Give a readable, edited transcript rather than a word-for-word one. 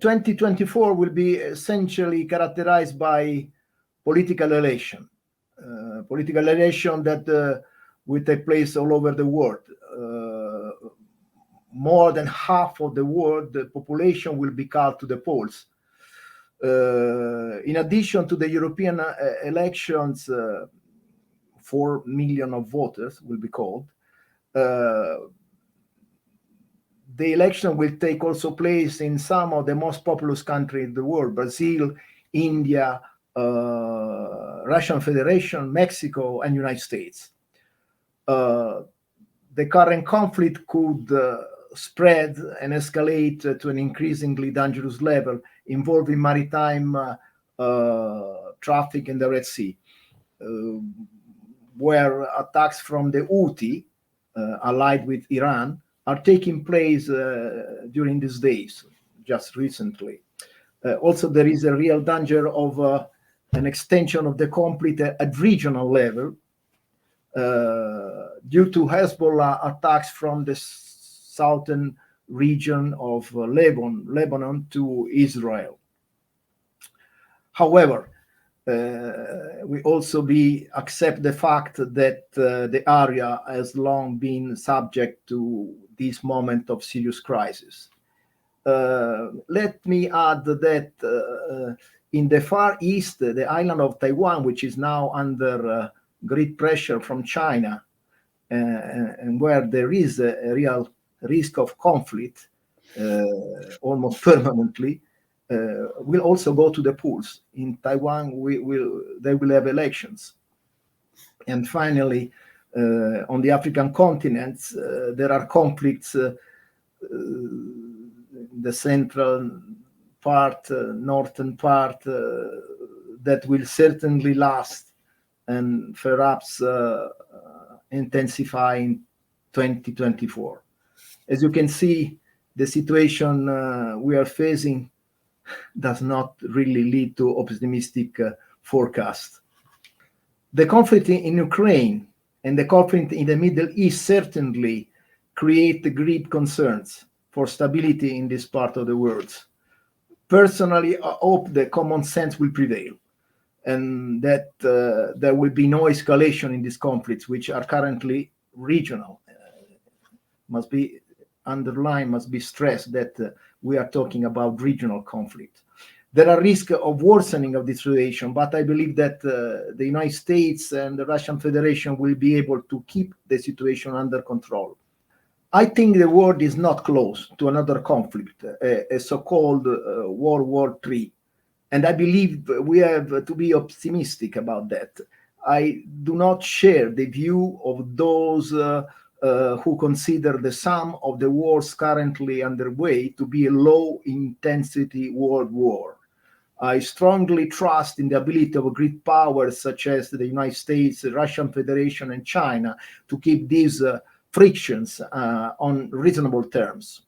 2024 will be essentially characterized by political election that will take place all over the world. More than half of the world population will be called to the polls. In addition to the European elections, 4 million of voters will be called. The election will take also place in some of the most populous countries in the world: Brazil, India, Russian Federation, Mexico, and United States. The current conflict could spread and escalate to an increasingly dangerous level, involving maritime traffic in the Red Sea, where attacks from the Houthi, allied with Iran, are taking place during these days, just recently. Also, there is a real danger of an extension of the conflict at regional level due to Hezbollah attacks from the southern region of Lebanon to Israel. However, we also accept the fact that the area has long been subject to this moment of serious crisis. Let me add that in the Far East, the island of Taiwan, which is now under great pressure from China, and where there is a real risk of conflict almost permanently, will also go to the polls. In Taiwan, they will have elections. And finally, on the African continent, there are conflicts in the central part, northern part, that will certainly last and perhaps intensify in 2024. As you can see, the situation we are facing does not really lead to optimistic forecast. The conflict in Ukraine and the conflict in the Middle East certainly create great concerns for stability in this part of the world. Personally, I hope the common sense will prevail and that there will be no escalation in these conflicts, which are currently regional. Must be underlined, must be stressed that we are talking about regional conflict. There are risks of worsening of the situation, but I believe that the United States and the Russian Federation will be able to keep the situation under control. I think the world is not close to another conflict, a so-called World War III. And I believe we have to be optimistic about that. I do not share the view of those who consider the sum of the wars currently underway to be a low-intensity world war. I strongly trust in the ability of great powers such as the United States, the Russian Federation, and China to keep these frictions on reasonable terms.